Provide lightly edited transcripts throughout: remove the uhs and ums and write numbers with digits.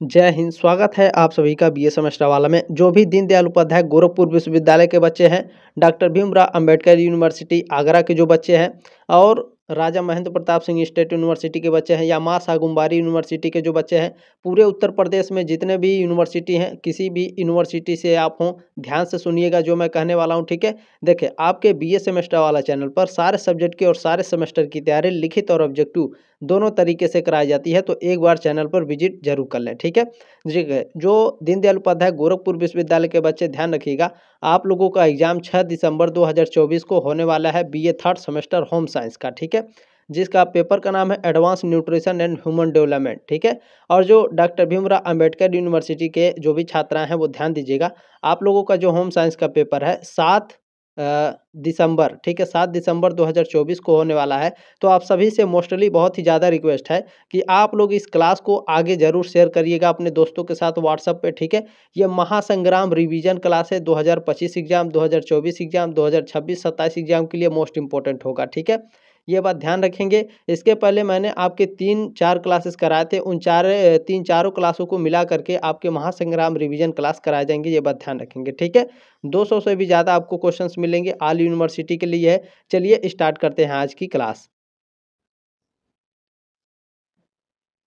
जय हिंद। स्वागत है आप सभी का बीए सेमेस्टर वाला में। जो भी दीनदयाल उपाध्याय गोरखपुर विश्वविद्यालय के बच्चे हैं, डॉक्टर भीमराव अंबेडकर यूनिवर्सिटी आगरा के जो बच्चे हैं और राजा महेंद्र प्रताप सिंह स्टेट यूनिवर्सिटी के बच्चे हैं या मां सागुम्बारी यूनिवर्सिटी के जो बच्चे हैं, पूरे उत्तर प्रदेश में जितने भी यूनिवर्सिटी हैं, किसी भी यूनिवर्सिटी से आप हों, ध्यान से सुनिएगा जो मैं कहने वाला हूं, ठीक है। देखिए, आपके बीए सेमेस्टर वाला चैनल पर सारे सब्जेक्ट की और सारे सेमेस्टर की तैयारी लिखित और ऑब्जेक्टिव दोनों तरीके से कराई जाती है, तो एक बार चैनल पर विजिट जरूर कर लें, ठीक है। ठीक है, जो दीनदयाल उपाध्याय गोरखपुर विश्वविद्यालय के बच्चे ध्यान रखिएगा, आप लोगों का एग्जाम 6 दिसंबर 2024 को होने वाला है BA third semester home science का, ठीक है, जिसका पेपर का नाम है advance nutrition and human development, ठीक है। और जो डॉक्टर भीमराव अंबेडकर यूनिवर्सिटी के जो भी छात्रा हैं वो ध्यान दीजिएगा, आप लोगों का जो होम साइंस का पेपर है 7 दिसंबर, ठीक है, 7 दिसंबर 2024 को होने वाला है। तो आप सभी से मोस्टली बहुत ही ज़्यादा रिक्वेस्ट है कि आप लोग इस क्लास को आगे जरूर शेयर करिएगा अपने दोस्तों के साथ व्हाट्सएप पे, ठीक है। ये महासंग्राम रिवीजन क्लास है, 2025 एग्जाम, 2024 एग्जाम, 2026-27 एग्जाम के लिए मोस्ट इंपॉर्टेंट होगा, ठीक है। ये बात ध्यान रखेंगे। इसके पहले मैंने आपके 3-4 क्लासेस कराए थे, उन चारों क्लासों को मिला करके आपके महासंग्राम रिवीजन क्लास कराए जाएंगे, ये बात ध्यान रखेंगे, ठीक है। 200 से भी ज़्यादा आपको क्वेश्चंस मिलेंगे, ऑल यूनिवर्सिटी के लिए है। चलिए स्टार्ट करते हैं आज की क्लास।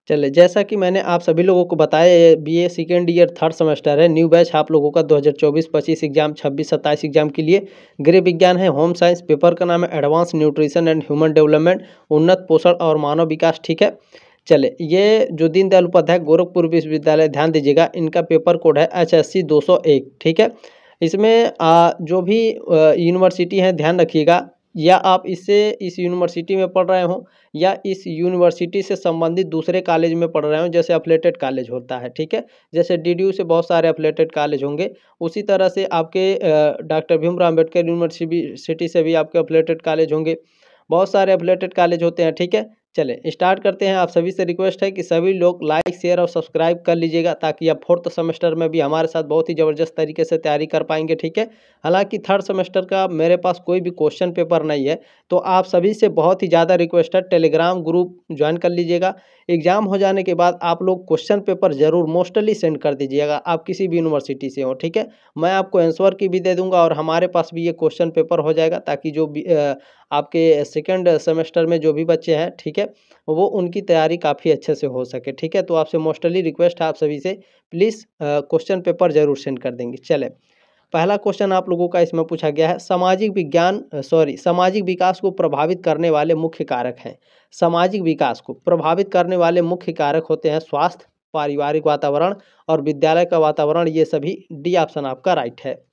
चलिए, जैसा कि मैंने आप सभी लोगों को बताया, ये BA second year third semester है, न्यू बैच आप लोगों का 2024-25 एग्जाम, 26-27 एग्जाम के लिए। गृह विज्ञान है, होम साइंस, पेपर का नाम है advance nutrition and human development, उन्नत पोषण और मानव विकास, ठीक है। चले, ये जो दीनदयाल उपाध्याय गोरखपुर विश्वविद्यालय, ध्यान दीजिएगा, इनका पेपर कोड है HSC 201, ठीक है। इसमें जो भी यूनिवर्सिटी है ध्यान रखिएगा, या आप इस यूनिवर्सिटी में पढ़ रहे हो या इस यूनिवर्सिटी से संबंधित दूसरे कॉलेज में पढ़ रहे हो, जैसे अफिलिएटेड कॉलेज होता है, ठीक है। जैसे DDU से बहुत सारे अफिलिएटेड कॉलेज होंगे, उसी तरह से आपके डॉक्टर भीमराव अम्बेडकर यूनिवर्सिटी से भी आपके अफिलिएटेड कॉलेज होंगे, बहुत सारे अफिलिएटेड कॉलेज होते हैं, ठीक है। चले स्टार्ट करते हैं। आप सभी से रिक्वेस्ट है कि सभी लोग लाइक शेयर और सब्सक्राइब कर लीजिएगा, ताकि आप फोर्थ सेमेस्टर में भी हमारे साथ बहुत ही ज़बरदस्त तरीके से तैयारी कर पाएंगे, ठीक है। हालांकि थर्ड सेमेस्टर का मेरे पास कोई भी क्वेश्चन पेपर नहीं है, तो आप सभी से बहुत ही ज़्यादा रिक्वेस्ट है, टेलीग्राम ग्रुप ज्वाइन कर लीजिएगा। एग्जाम हो जाने के बाद आप लोग क्वेश्चन पेपर जरूर मोस्टली सेंड कर दीजिएगा, आप किसी भी यूनिवर्सिटी से हो, ठीक है। मैं आपको आंसर की भी दे दूंगा और हमारे पास भी ये क्वेश्चन पेपर हो जाएगा, ताकि जो भी आपके सेकेंड सेमेस्टर में जो भी बच्चे हैं, ठीक है, वो उनकी तैयारी काफ़ी अच्छे से हो सके, ठीक है। तो आपसे मोस्टली रिक्वेस्ट है आप सभी से, प्लीज़ क्वेश्चन पेपर जरूर सेंड कर देंगे। चले, पहला क्वेश्चन आप लोगों का इसमें पूछा गया है, सामाजिक विकास को प्रभावित करने वाले मुख्य कारक हैं। सामाजिक विकास को प्रभावित करने वाले मुख्य कारक होते हैं स्वास्थ्य, पारिवारिक वातावरण और विद्यालय का वातावरण, ये सभी डी ऑप्शन आपका राइट है।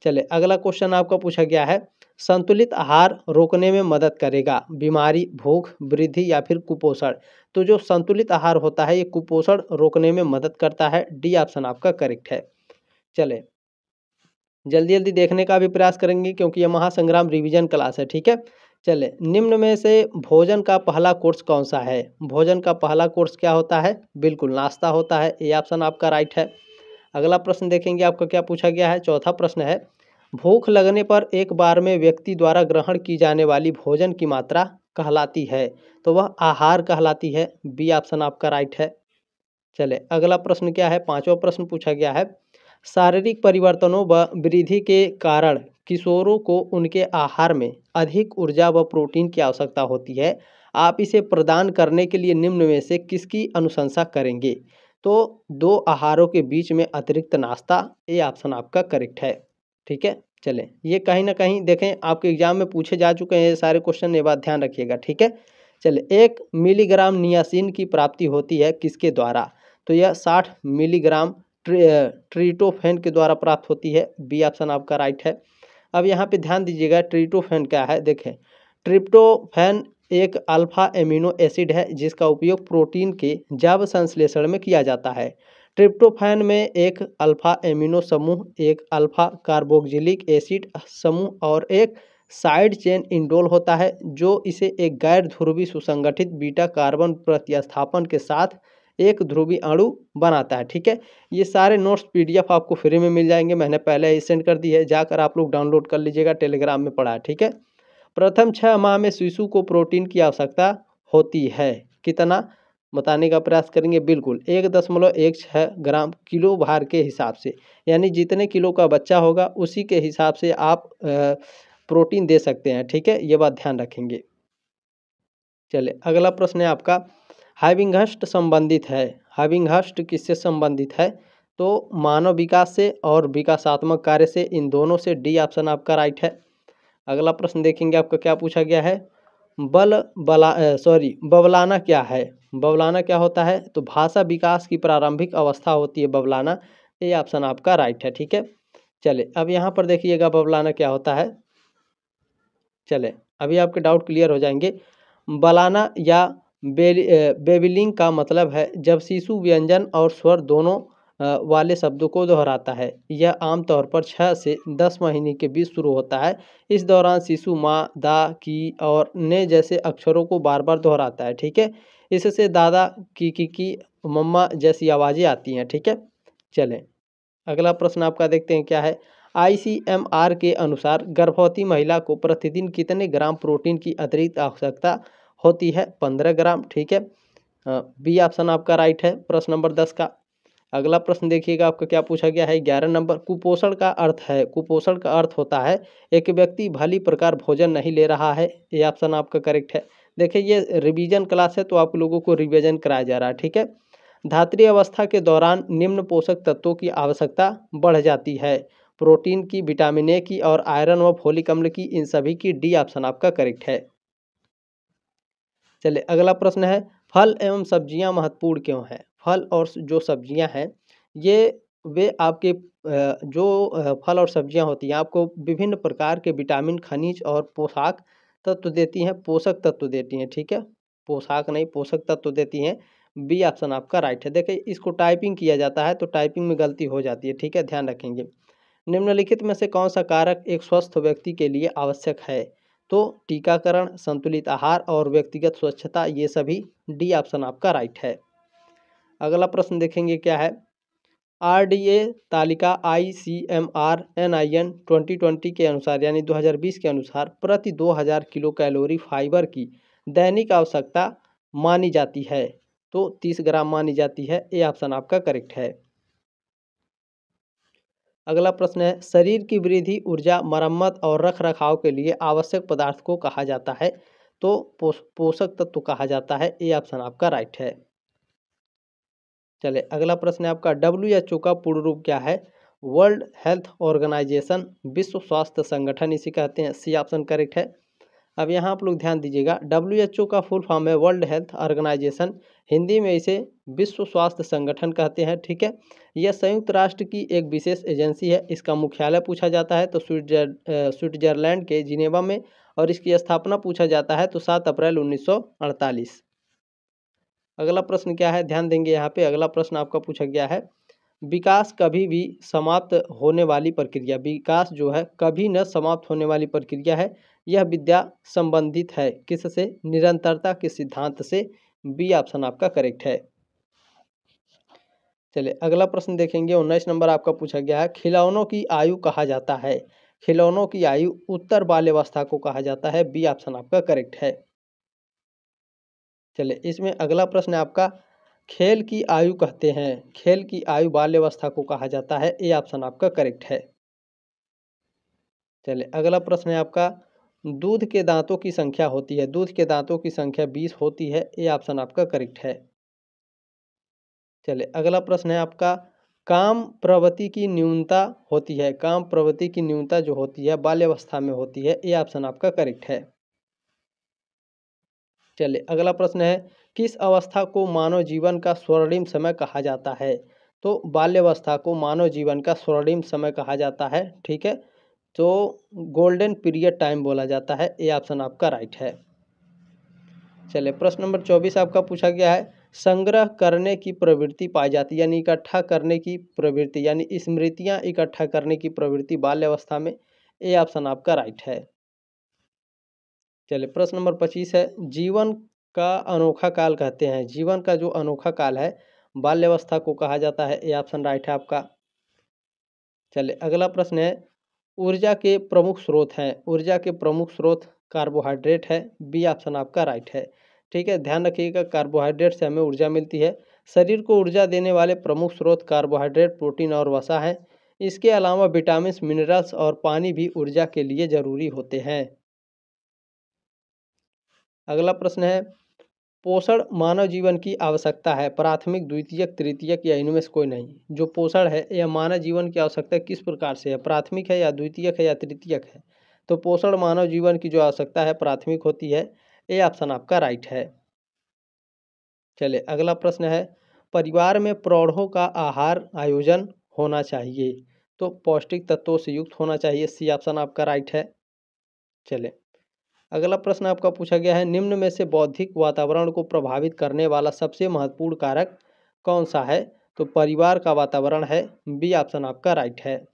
चले, अगला क्वेश्चन आपका पूछा गया है, संतुलित आहार रोकने में मदद करेगा, बीमारी, भूख, वृद्धि या फिर कुपोषण। तो जो संतुलित आहार होता है ये कुपोषण रोकने में मदद करता है, डी ऑप्शन आपका करेक्ट है। चले, जल्दी जल्दी देखने का भी प्रयास करेंगे क्योंकि ये महासंग्राम रिवीजन क्लास है, ठीक है। चले, निम्न में से भोजन का पहला कोर्स कौन सा है। भोजन का पहला कोर्स क्या होता है, बिल्कुल नाश्ता होता है, ये ऑप्शन आपका राइट है। अगला प्रश्न देखेंगे आपका क्या पूछा गया है। चौथा प्रश्न है, भूख लगने पर एक बार में व्यक्ति द्वारा ग्रहण की जाने वाली भोजन की मात्रा कहलाती है, तो वह आहार कहलाती है, बी ऑप्शन आपका राइट है। चले, अगला प्रश्न क्या है, पांचवा प्रश्न पूछा गया है, शारीरिक परिवर्तनों व वृद्धि के कारण किशोरों को उनके आहार में अधिक ऊर्जा व प्रोटीन की आवश्यकता होती है, आप इसे प्रदान करने के लिए निम्न में से किसकी अनुशंसा करेंगे। तो दो आहारों के बीच में अतिरिक्त नाश्ता, ये ऑप्शन आपका करेक्ट है, ठीक है। चलें, ये कहीं ना कहीं देखें आपके एग्जाम में पूछे जा चुके हैं ये सारे क्वेश्चन, ये बात ध्यान रखिएगा, ठीक है। चलिए, 1 मिलीग्राम नियासिन की प्राप्ति होती है किसके द्वारा। तो यह 60 मिलीग्राम ट्रिप्टोफैन के द्वारा प्राप्त होती है, बी ऑप्शन आपका राइट है। अब यहाँ पे ध्यान दीजिएगा, ट्रिप्टोफैन क्या है, देखें, ट्रिप्टोफैन एक अल्फा एमिनो एसिड है जिसका उपयोग प्रोटीन के जैव संश्लेषण में किया जाता है। ट्रिप्टोफैन में एक अल्फा एमिनो समूह, एक अल्फा कार्बोक्सिलिक एसिड समूह और एक साइड चेन इंडोल होता है, जो इसे एक गैर ध्रुवीय सुसंगठित बीटा कार्बन प्रतिस्थापन के साथ एक ध्रुवीय अणु बनाता है, ठीक है। ये सारे नोट्स PDF आपको फ्री में मिल जाएंगे, मैंने पहले ही सेंड कर दी है, जाकर आप लोग डाउनलोड कर लीजिएगा, टेलीग्राम में पढ़ा है, ठीक है। प्रथम 6 माह में शिशु को प्रोटीन की आवश्यकता होती है, कितना, बताने का प्रयास करेंगे। बिल्कुल 1.16 ग्राम किलो भार के हिसाब से, यानी जितने किलो का बच्चा होगा उसी के हिसाब से आप प्रोटीन दे सकते हैं। ठीक है, ये बात ध्यान रखेंगे। चलिए अगला प्रश्न है आपका, हाइविंघस्ट संबंधित है। हाइविंघस्ट किससे संबंधित है? तो मानव विकास से और विकासात्मक कार्य से, इन दोनों से। डी ऑप्शन आपका राइट है। अगला प्रश्न देखेंगे आपका क्या पूछा गया है, बबलाना क्या है? बबलाना क्या होता है? तो भाषा विकास की प्रारंभिक अवस्था होती है बबलाना। ये ऑप्शन आपका राइट है। ठीक है, चले अब यहाँ पर देखिएगा बबलाना क्या होता है। चले अभी आपके डाउट क्लियर हो जाएंगे। बलाना या बेबिलिंग का मतलब है जब शिशु व्यंजन और स्वर दोनों वाले शब्दों को दोहराता है। यह आमतौर पर 6 से 10 महीने के बीच शुरू होता है। इस दौरान शिशु माँ, दा, की और ने जैसे अक्षरों को बार बार दोहराता है। ठीक है, इससे दादा, की, मम्मा जैसी आवाज़ें आती हैं। ठीक है, चलें अगला प्रश्न आपका देखते हैं क्या है। ICMR के अनुसार गर्भवती महिला को प्रतिदिन कितने ग्राम प्रोटीन की अतिरिक्त आवश्यकता होती है? 15 ग्राम। ठीक है, बी ऑप्शन आपका राइट है प्रश्न नंबर 10 का। अगला प्रश्न देखिएगा आपका क्या पूछा गया है 11 नंबर। कुपोषण का अर्थ है, कुपोषण का अर्थ होता है एक व्यक्ति भली प्रकार भोजन नहीं ले रहा है। ये ऑप्शन आपका करेक्ट है। देखिए ये रिवीजन क्लास है तो आप लोगों को रिवीजन कराया जा रहा है। ठीक है, धात्री अवस्था के दौरान निम्न पोषक तत्वों की आवश्यकता बढ़ जाती है, प्रोटीन की, विटामिन ए की और आयरन व फोलिक अम्ल की। इन सभी की डी ऑप्शन आपका करेक्ट है। चलिए अगला प्रश्न है, फल एवं सब्जियां महत्वपूर्ण क्यों हैं? फल और जो सब्जियां हैं ये वे आपके फल और सब्जियां होती हैं आपको विभिन्न प्रकार के विटामिन, खनिज और पोषक तत्व देती हैं, पोषक तत्व देती हैं। ठीक है, पोशाक नहीं पोषक तत्व देती हैं। बी ऑप्शन आपका राइट है। देखिए इसको टाइपिंग किया जाता है तो टाइपिंग में गलती हो जाती है। ठीक है, ध्यान रखेंगे। निम्नलिखित में से कौन सा कारक एक स्वस्थ व्यक्ति के लिए आवश्यक है? तो टीकाकरण, संतुलित आहार और व्यक्तिगत स्वच्छता, ये सभी। डी ऑप्शन आपका राइट है। अगला प्रश्न देखेंगे क्या है। RDA तालिका ICMR NIN 2020 के अनुसार, यानी 2020 के अनुसार प्रति 2000 किलो कैलोरी फाइबर की दैनिक आवश्यकता मानी जाती है। तो 30 ग्राम मानी जाती है। ये ऑप्शन आपका करेक्ट है। अगला प्रश्न है, शरीर की वृद्धि, ऊर्जा, मरम्मत और रख रखाव के लिए आवश्यक पदार्थ को कहा जाता है? तो पोषक तत्व कहा जाता है। ये ऑप्शन आपका राइट है। चले अगला प्रश्न है आपका, WHO का पूर्ण रूप क्या है? वर्ल्ड हेल्थ ऑर्गेनाइजेशन, विश्व स्वास्थ्य संगठन इसे कहते हैं। सी ऑप्शन करेक्ट है। अब यहाँ आप लोग ध्यान दीजिएगा, WHO का फुल फॉर्म है वर्ल्ड हेल्थ ऑर्गेनाइजेशन, हिंदी में इसे विश्व स्वास्थ्य संगठन कहते हैं। ठीक है, यह संयुक्त राष्ट्र की एक विशेष एजेंसी है। इसका मुख्यालय पूछा जाता है तो स्विट्जरलैंड के जिनेवा में, और इसकी स्थापना पूछा जाता है तो 7 अप्रैल 1948। अगला प्रश्न क्या है, ध्यान देंगे यहाँ पे। अगला प्रश्न आपका पूछा गया है, विकास कभी भी समाप्त होने वाली प्रक्रिया, विकास जो है कभी न समाप्त होने वाली प्रक्रिया है। यह विद्या संबंधित है किससे? निरंतरता के सिद्धांत से। बी ऑप्शन आपका करेक्ट है। चलिए अगला प्रश्न देखेंगे। 19 नंबर आपका पूछा गया है, खिलौनों की आयु कहा जाता है? खिलौनों की आयु उत्तर बाल्यावस्था को कहा जाता है। बी ऑप्शन आपका करेक्ट है। चलिए इसमें अगला प्रश्न है आपका, खेल की आयु कहते हैं, खेल की आयु बाल्यावस्था को कहा जाता है। ए ऑप्शन आपका करेक्ट है। चलिए अगला प्रश्न है आपका, दूध के दांतों की संख्या होती है, दूध के दांतों की संख्या 20 होती है। ए ऑप्शन आपका करेक्ट है। चलिए अगला प्रश्न है आपका, काम प्रवृत्ति की न्यूनता होती है, काम प्रवृत्ति की न्यूनता जो होती है बाल्यावस्था में होती है। ए ऑप्शन आपका करेक्ट है। चलिए अगला प्रश्न है, किस अवस्था को मानव जीवन का स्वर्णिम समय कहा जाता है? तो बाल्यावस्था को मानव जीवन का स्वर्णिम समय कहा जाता है। ठीक है, तो गोल्डन पीरियड टाइम बोला जाता है। ये ऑप्शन आपका राइट है। चलिए प्रश्न नंबर 24 आपका पूछा गया है, संग्रह करने की प्रवृत्ति पाई जाती है, यानी इकट्ठा करने की प्रवृत्ति, यानी स्मृतियाँ इकट्ठा करने की प्रवृत्ति बाल्यावस्था में। ये ऑप्शन आपका राइट है। चलिए प्रश्न नंबर 25 है, जीवन का अनोखा काल कहते हैं, जीवन का जो अनोखा काल है बाल्यावस्था को कहा जाता है। ये ऑप्शन राइट है आपका। चलिए अगला प्रश्न है, ऊर्जा के प्रमुख स्रोत हैं, ऊर्जा के प्रमुख स्रोत कार्बोहाइड्रेट है। बी ऑप्शन आपका राइट है। ठीक है। ध्यान रखिएगा कार्बोहाइड्रेट से हमें ऊर्जा मिलती है। शरीर को ऊर्जा देने वाले प्रमुख स्रोत कार्बोहाइड्रेट, प्रोटीन और वसा है। इसके अलावा विटामिन, मिनरल्स और पानी भी ऊर्जा के लिए जरूरी होते हैं। अगला प्रश्न है, पोषण मानव जीवन की आवश्यकता है, प्राथमिक, द्वितीयक, तृतीयक या इनमें से कोई नहीं। जो पोषण है यह मानव जीवन की आवश्यकता किस प्रकार से है, प्राथमिक है या द्वितीयक है या तृतीयक है। तो पोषण मानव जीवन की जो आवश्यकता है प्राथमिक होती है। ये ऑप्शन आपका राइट है। चलिए अगला प्रश्न है, परिवार में प्रौढ़ों का आहार आयोजन होना चाहिए, तो पौष्टिक तत्वों से युक्त होना चाहिए। सी ऑप्शन आपका राइट है। चलिए अगला प्रश्न आपका पूछा गया है, निम्न में से बौद्धिक वातावरण को प्रभावित करने वाला सबसे महत्वपूर्ण कारक कौन सा है। तो परिवार का वातावरण है। बी ऑप्शन आपका राइट है।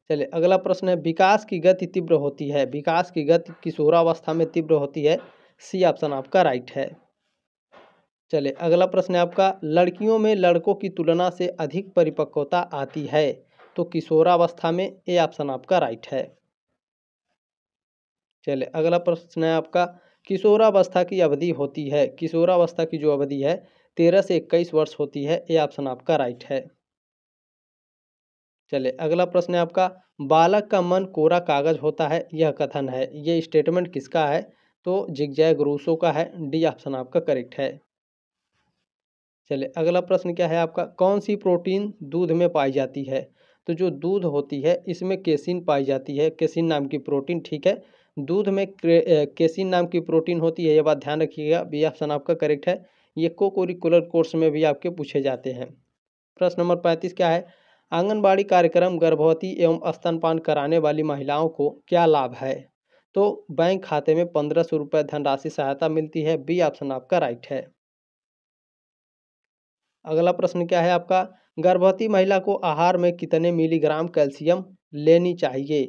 चलिए अगला प्रश्न है, विकास की गति तीव्र होती है, विकास की गति किशोरावस्था में तीव्र होती है। सी ऑप्शन आपका राइट है। चलिए अगला प्रश्न है आपका, लड़कियों में लड़कों की तुलना से अधिक परिपक्वता आती है, तो किशोरावस्था में। ए ऑप्शन आपका राइट है। चलिए अगला प्रश्न है आपका, किशोरावस्था की अवधि होती है, किशोरावस्था की जो अवधि है 13 से 21 वर्ष होती है। ये ऑप्शन आपका राइट है। चलिए अगला प्रश्न है आपका, बालक का मन कोरा कागज होता है, यह कथन है, ये स्टेटमेंट किसका है। तो जिगजैग रूसो का है। डी ऑप्शन आपका करेक्ट है। चलिए अगला प्रश्न क्या है आपका, कौन सी प्रोटीन दूध में पाई जाती है। तो जो दूध होती है इसमें केसिन पाई जाती है, केसिन नाम की प्रोटीन। ठीक है, दूध में केसिन नाम की प्रोटीन होती है, ये बात ध्यान रखिएगा। बी ऑप्शन आपका करेक्ट है। ये को करिकुलर कोर्स में भी आपके पूछे जाते हैं। प्रश्न नंबर 35 क्या है, आंगनबाड़ी कार्यक्रम गर्भवती एवं स्तनपान कराने वाली महिलाओं को क्या लाभ है। तो बैंक खाते में 1500 रुपये धनराशि सहायता मिलती है। बी ऑप्शन आपका राइट है। अगला प्रश्न क्या है आपका, गर्भवती महिला को आहार में कितने मिलीग्राम कैल्शियम लेनी चाहिए।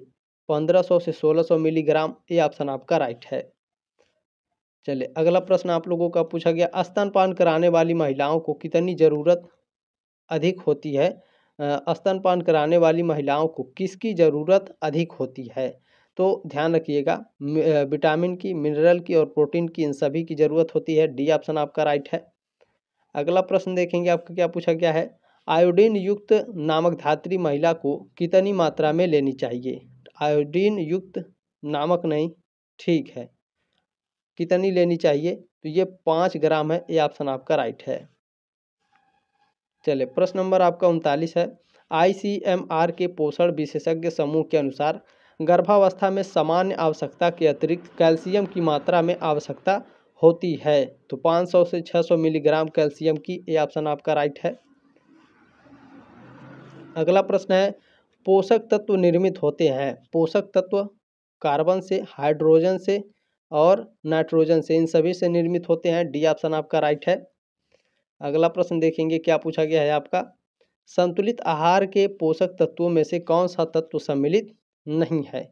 1500 से 1600 मिलीग्राम। ये ऑप्शन आपका राइट है। चलिए अगला प्रश्न आप लोगों का पूछा गया, स्तनपान कराने वाली महिलाओं को कितनी ज़रूरत अधिक होती है। स्तनपान कराने वाली महिलाओं को किसकी ज़रूरत अधिक होती है। तो ध्यान रखिएगा, विटामिन की, मिनरल की और प्रोटीन की, इन सभी की ज़रूरत होती है। डी ऑप्शन आपका राइट है। अगला प्रश्न देखेंगे आपका क्या पूछा गया है, आयोडीन युक्त नामक धात्री महिला को कितनी मात्रा में लेनी चाहिए। आयोडीन युक्त नामक नहीं, ठीक है, कितनी लेनी चाहिए। तो ये 5 ग्राम है। ये ऑप्शन आपका राइट है। चलिए प्रश्न नंबर आपका 39 है, ICMR के पोषण विशेषज्ञ समूह के अनुसार गर्भावस्था में सामान्य आवश्यकता के अतिरिक्त कैल्शियम की मात्रा में आवश्यकता होती है। तो 500 से 600 मिलीग्राम कैल्शियम की। ये ऑप्शन आपका राइट है। अगला प्रश्न है, पोषक तत्व निर्मित होते हैं, पोषक तत्व कार्बन से, हाइड्रोजन से और नाइट्रोजन से, इन सभी से निर्मित होते हैं। डी ऑप्शन आपका राइट है। अगला प्रश्न देखेंगे क्या पूछा गया है आपका, संतुलित आहार के पोषक तत्वों में से कौन सा तत्व सम्मिलित नहीं है।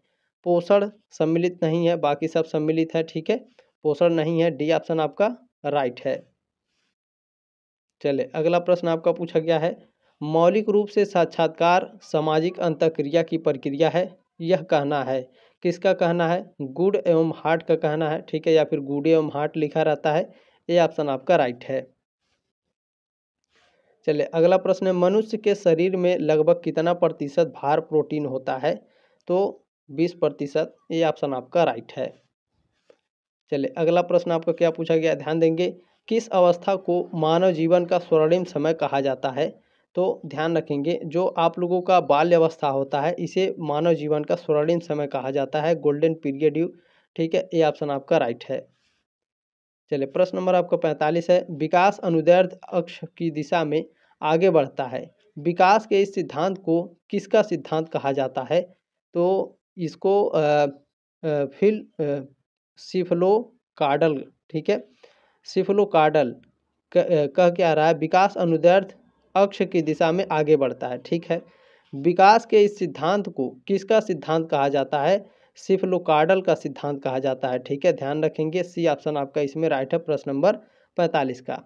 पोषण सम्मिलित नहीं है, बाकी सब सम्मिलित है। ठीक है, पोषण नहीं है। डी ऑप्शन आपका राइट है। चलिए अगला प्रश्न आपका पूछा गया है, मौलिक रूप से साक्षात्कार सामाजिक अंतःक्रिया की प्रक्रिया है, यह कहना है, किसका कहना है। गुड एवं हार्ट का कहना है। ठीक है, या फिर गुड एवं हार्ट लिखा रहता है। ये ऑप्शन आपका राइट है। चलिए अगला प्रश्न है, मनुष्य के शरीर में लगभग कितना प्रतिशत भार प्रोटीन होता है। तो 20%। ये ऑप्शन आपका राइट है। चलिए अगला प्रश्न आपको क्या पूछा गया, ध्यान देंगे, किस अवस्था को मानव जीवन का स्वर्णिम समय कहा जाता है। तो ध्यान रखेंगे, जो आप लोगों का बाल्य अवस्था होता है इसे मानव जीवन का स्वर्णिम समय कहा जाता है, गोल्डन पीरियड यू। ठीक है, ये ऑप्शन आपका राइट है। चलिए प्रश्न नंबर आपका 45 है, विकास अनुदैर्ध्य अक्ष की दिशा में आगे बढ़ता है, विकास के इस सिद्धांत को किसका सिद्धांत कहा जाता है। तो इसको सिफलोकार्डल। ठीक है, सिफलोकार्डल कह क्या रहा है, विकास अनुदैर्ध्य अक्ष की दिशा में आगे बढ़ता है। ठीक है, विकास के इस सिद्धांत को किसका सिद्धांत कहा जाता है। सिफलोकार्डल का सिद्धांत कहा जाता है। ठीक है, ध्यान रखेंगे। सी ऑप्शन आपका इसमें राइट है, प्रश्न नंबर 45 का।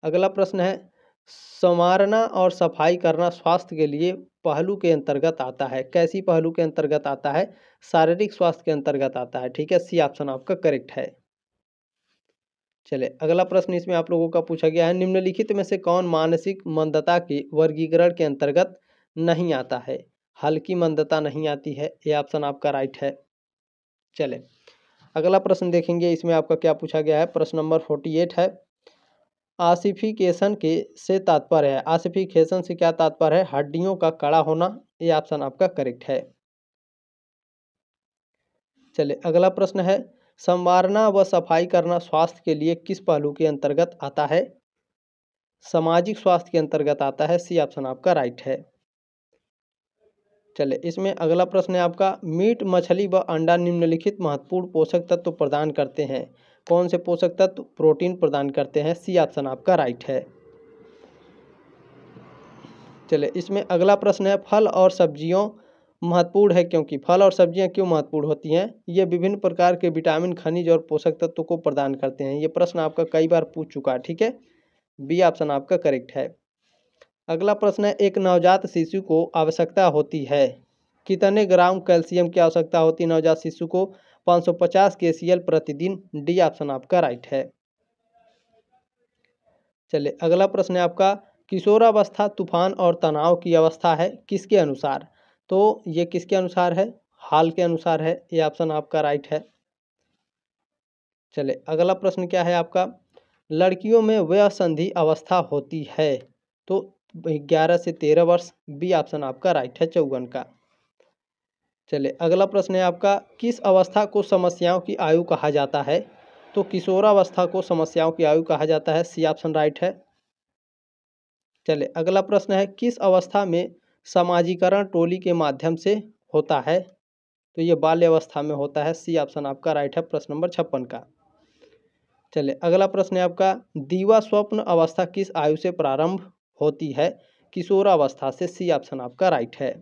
अगला प्रश्न है, संवारना और सफाई करना स्वास्थ्य के लिए पहलू के अंतर्गत आता है। कैसी पहलू के अंतर्गत आता है? शारीरिक स्वास्थ्य के अंतर्गत आता है। ठीक है, सी ऑप्शन आपका करेक्ट है। चले अगला प्रश्न इसमें आप लोगों का पूछा गया है, निम्नलिखित में से कौन मानसिक मंदता के वर्गीकरण के अंतर्गत नहीं आता है? हल्की मंदता नहीं आती है, ये ऑप्शन आपका राइट है। चले अगला प्रश्न देखेंगे, इसमें आपका क्या पूछा गया है। प्रश्न नंबर 48 है, आसिफिकेशन के से तात्पर्य है, आसिफिकेशन से क्या तात्पर्य है? हड्डियों का कड़ा होना, ये ऑप्शन आपका करेक्ट है। चलिए अगला प्रश्न है, संवारना व सफाई करना स्वास्थ्य के लिए किस पहलू के अंतर्गत आता है? सामाजिक स्वास्थ्य के अंतर्गत आता है, सी ऑप्शन आपका राइट है। चलिए इसमें अगला प्रश्न है आपका, मीट, मछली व अंडा निम्नलिखित महत्वपूर्ण पोषक तत्व प्रदान करते हैं। कौन से पोषक तत्व? प्रोटीन प्रदान करते हैं, सी ऑप्शन आपका राइट है। चलिए इसमें अगला प्रश्न है, फल और सब्जियों महत्वपूर्ण है क्योंकि? फल और सब्जियां क्यों महत्वपूर्ण होती हैं? ये विभिन्न प्रकार के विटामिन, खनिज और पोषक तत्वों को प्रदान करते हैं। ये प्रश्न आपका कई बार पूछ चुका है। ठीक है, बी ऑप्शन आपका करेक्ट है। अगला प्रश्न है, एक नवजात शिशु को आवश्यकता होती है कितने ग्राम कैल्शियम की आवश्यकता होती है नवजात शिशु को? 550 kcal प्रतिदिन, डी ऑप्शन आपका राइट है। चलिए अगला प्रश्न है आपका, किशोरावस्था तूफान और तनाव की अवस्था है किसके अनुसार? तो ये किसके अनुसार है? हाल के अनुसार है, ये ऑप्शन आपका राइट है। चलिए अगला प्रश्न क्या है आपका, लड़कियों में वयसंधि अवस्था होती है तो 11 से 13 वर्ष, बी ऑप्शन आपका राइट है 54 का। चलिए अगला प्रश्न है आपका, किस अवस्था को समस्याओं की आयु कहा जाता है? तो किशोरावस्था को समस्याओं की आयु कहा जाता है, सी ऑप्शन राइट है। चलिए अगला प्रश्न है, किस अवस्था में समाजीकरण टोली के माध्यम से होता है? तो ये बाल्य अवस्था में होता है, सी ऑप्शन आपका राइट है प्रश्न नंबर 56 का। चलिए अगला प्रश्न है आपका, दीवा स्वप्न अवस्था किस आयु से प्रारंभ होती है? किशोरावस्था से, सी ऑप्शन आपका राइट है।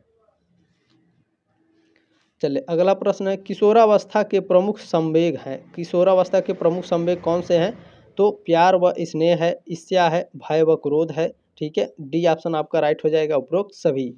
चलिए अगला प्रश्न है, किशोरावस्था के प्रमुख संवेग हैं। किशोरावस्था के प्रमुख संवेग कौन से हैं? तो प्यार व स्नेह है, ईर्ष्या है, भय व क्रोध है। ठीक है, डी ऑप्शन आपका राइट हो जाएगा उपरोक्त सभी।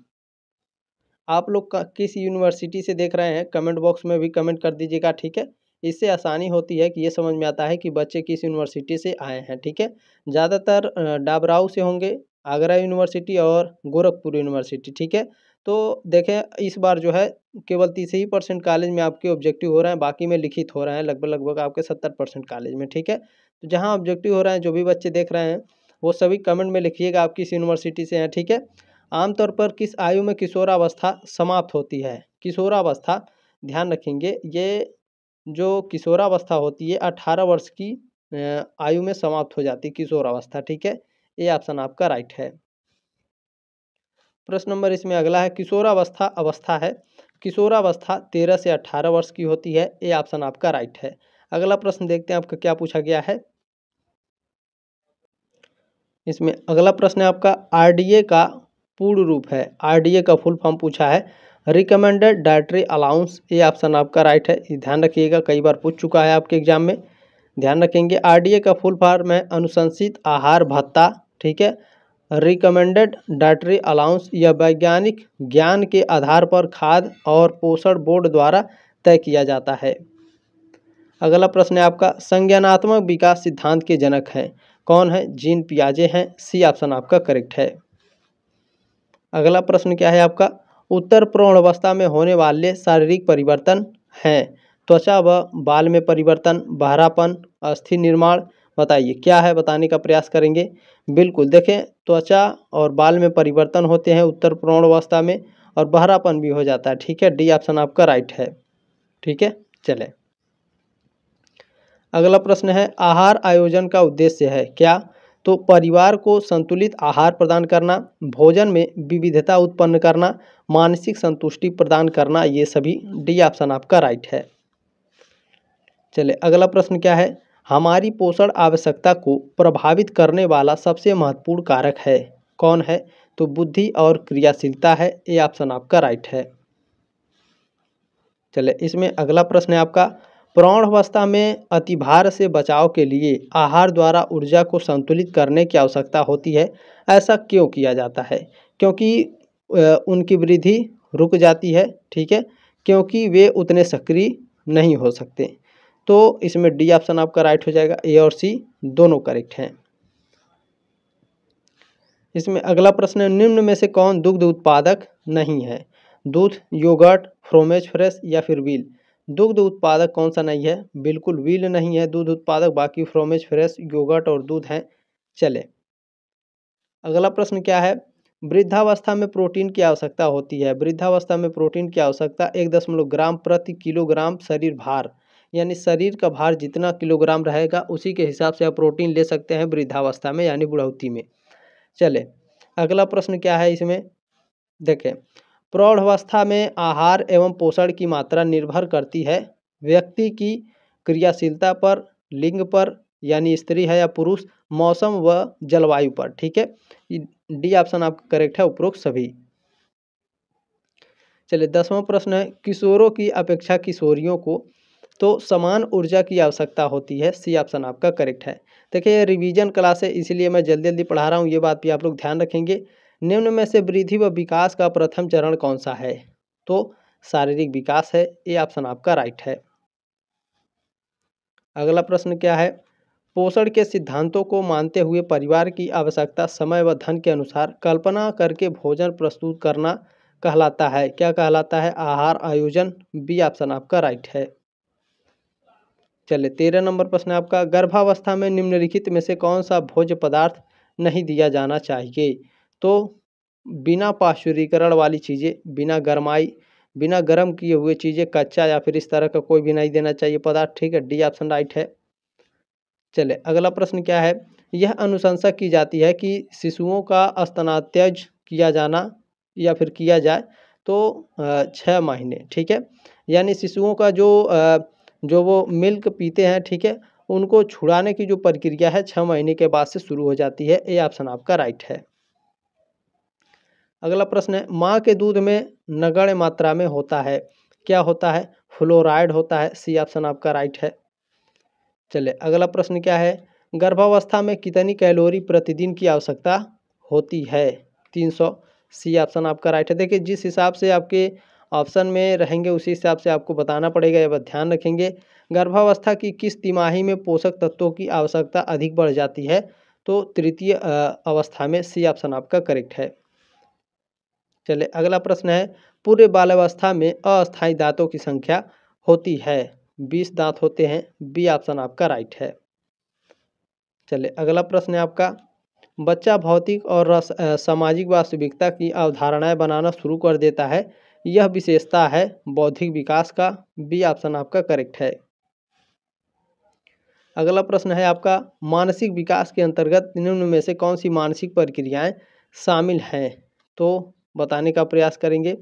आप लोग का किस यूनिवर्सिटी से देख रहे हैं कमेंट बॉक्स में भी कमेंट कर दीजिएगा। ठीक है, इससे आसानी होती है कि ये समझ में आता है कि बच्चे किस यूनिवर्सिटी से आए हैं। ठीक है, ज़्यादातर डाबराऊ से होंगे, आगरा यूनिवर्सिटी और गोरखपुर यूनिवर्सिटी। ठीक है, तो देखें इस बार जो है केवल 30 ही % कॉलेज में आपके ऑब्जेक्टिव हो रहे हैं, बाकी में लिखित हो रहे हैं लगभग आपके 70% कॉलेज में। ठीक है, तो जहाँ ऑब्जेक्टिव हो रहे हैं, जो भी बच्चे देख रहे हैं वो सभी कमेंट में लिखिएगा आप किस यूनिवर्सिटी से हैं। ठीक है, आमतौर पर किस आयु में किशोरावस्था समाप्त होती है? किशोरावस्था ध्यान रखेंगे, ये जो किशोरावस्था होती है 18 वर्ष की आयु में समाप्त हो जाती है किशोरावस्था। ठीक है, ये ऑप्शन आपका राइट है। प्रश्न नंबर इसमें अगला है, किशोरावस्था अवस्था है, किशोरावस्था 13 से 18 वर्ष की होती है, ये ऑप्शन आपका राइट है। अगला प्रश्न देखते हैं आपका क्या पूछा गया है। इसमें अगला प्रश्न है आपका, आरडीए का पूर्ण रूप है। आरडीए का फुल फॉर्म पूछा है, रिकमेंडेड डाइटरी अलाउंस, ये ऑप्शन आपका राइट है। ध्यान रखिएगा, कई बार पूछ चुका है आपके एग्जाम में, ध्यान रखेंगे। आरडीए का फुल फॉर्म है अनुशंसित आहार भत्ता। ठीक है, रिकमेंडेड डाइटरी अलाउंस यह वैज्ञानिक ज्ञान के आधार पर खाद्य और पोषण बोर्ड द्वारा तय किया जाता है। अगला प्रश्न है आपका, संज्ञानात्मक विकास सिद्धांत के जनक हैं कौन है? जीन पियाजे हैं, सी ऑप्शन आपका करेक्ट है। अगला प्रश्न क्या है आपका, उत्तर प्रौढ़ावस्था में होने वाले शारीरिक परिवर्तन हैं। त्वचा व बाल में परिवर्तन, बहरापन, अस्थि निर्माण, बताइए क्या है, बताने का प्रयास करेंगे। बिल्कुल, देखें त्वचा और बाल में परिवर्तन होते हैं उत्तर प्रौढ़ावस्था में, और बहरापन भी हो जाता है। ठीक है, डी ऑप्शन आपका राइट है। ठीक है, चले अगला प्रश्न है, आहार आयोजन का उद्देश्य है क्या? तो परिवार को संतुलित आहार प्रदान करना, भोजन में विविधता उत्पन्न करना, मानसिक संतुष्टि प्रदान करना, ये सभी, डी ऑप्शन आपका राइट है। चलिए अगला प्रश्न क्या है, हमारी पोषण आवश्यकता को प्रभावित करने वाला सबसे महत्वपूर्ण कारक है कौन है? तो बुद्धि और क्रियाशीलता है, ये ऑप्शन आपका राइट है। चलिए इसमें अगला प्रश्न है आपका, प्रौढ़ावस्था में अतिभार से बचाव के लिए आहार द्वारा ऊर्जा को संतुलित करने की आवश्यकता होती है। ऐसा क्यों किया जाता है? क्योंकि उनकी वृद्धि रुक जाती है, ठीक है, क्योंकि वे उतने सक्रिय नहीं हो सकते। तो इसमें डी ऑप्शन आपका राइट हो जाएगा, ए और सी दोनों करेक्ट हैं। इसमें अगला प्रश्न है, निम्न में से कौन दुग्ध उत्पादक नहीं है? दूध, योगर्ट, फ्रोमेज फ्रेश या फिर व्हील? दुग्ध उत्पादक कौन सा नहीं है? बिल्कुल व्हील नहीं है दूध उत्पादक, बाकी फ्रोमेज फ्रेश, योगर्ट और दूध हैं। चले अगला प्रश्न क्या है, वृद्धावस्था में प्रोटीन की आवश्यकता होती है। वृद्धावस्था में प्रोटीन की आवश्यकता 1 ग्राम प्रति किलोग्राम शरीर भार, यानी शरीर का भार जितना किलोग्राम रहेगा उसी के हिसाब से आप प्रोटीन ले सकते हैं वृद्धावस्था में, यानी बुढ़ौती में। चले अगला प्रश्न क्या है, इसमें देखें, प्रौढ़ावस्था में आहार एवं पोषण की मात्रा निर्भर करती है व्यक्ति की क्रियाशीलता पर, लिंग पर, यानी स्त्री है या पुरुष, मौसम व जलवायु पर, ठीक है। डी ऑप्शन आपका करेक्ट है, उपरोक्त सभी। चलिए 10वां प्रश्न है, किशोरों की अपेक्षा किशोरियों को तो समान ऊर्जा की आवश्यकता होती है। सी ऑप्शन आपका करेक्ट है। देखिए ये रिवीजन क्लास है, इसलिए मैं जल्दी जल्दी पढ़ा रहा हूँ, ये बात भी आप लोग ध्यान रखेंगे। निम्न में से वृद्धि व विकास का प्रथम चरण कौन सा है? तो शारीरिक विकास है, ये ऑप्शन आपका राइट है। अगला प्रश्न क्या है, पोषण के सिद्धांतों को मानते हुए परिवार की आवश्यकता समय व धन के अनुसार कल्पना करके भोजन प्रस्तुत करना कहलाता है। क्या कहलाता है? आहार आयोजन। बी ऑप्शन आपका राइट है। चलिए 13 नंबर प्रश्न आपका, गर्भावस्था में निम्नलिखित में से कौन सा भोज्य पदार्थ नहीं दिया जाना चाहिए? तो बिना पाश्चुरीकरण वाली चीज़ें, बिना गर्म किए हुए चीज़ें, कच्चा या फिर इस तरह का कोई भी नहीं देना चाहिए पदार्थ, ठीक है। डी ऑप्शन राइट है। चले अगला प्रश्न क्या है, यह अनुशंसा की जाती है कि शिशुओं का स्तनात्यज किया जाना या फिर किया जाए तो 6 महीने, ठीक है, यानी शिशुओं का जो वो मिल्क पीते हैं, ठीक है, उनको छुड़ाने की जो प्रक्रिया है 6 महीने के बाद से शुरू हो जाती है। ये ऑप्शन आपका राइट है। अगला प्रश्न है, माँ के दूध में नगण्य मात्रा में होता है, क्या होता है? फ्लोराइड होता है। सी ऑप्शन आपका राइट है। चलिए अगला प्रश्न क्या है, गर्भावस्था में कितनी कैलोरी प्रतिदिन की आवश्यकता होती है? 300। सी ऑप्शन आपका राइट है। देखिए जिस हिसाब से आपके ऑप्शन में रहेंगे उसी हिसाब से आपको बताना पड़ेगा, ये बात ध्यान रखेंगे। गर्भावस्था की किस तिमाही में पोषक तत्वों की आवश्यकता अधिक बढ़ जाती है? तो तृतीय अवस्था में। सी ऑप्शन आपका करेक्ट है। चलिए अगला प्रश्न है, पूरे बाल्यावस्था में अस्थायी दांतों की संख्या होती है? 20 दांत होते हैं। बी ऑप्शन आपका राइट है। चलिए अगला प्रश्न है आपका, बच्चा भौतिक और सामाजिक वास्तविकता की अवधारणाएं बनाना शुरू कर देता है, यह विशेषता है बौद्धिक विकास का। बी ऑप्शन आपका करेक्ट है। अगला प्रश्न है आपका, मानसिक विकास के अंतर्गत निम्न में से कौन सी मानसिक प्रक्रियाएं शामिल हैं? तो बताने का प्रयास करेंगे।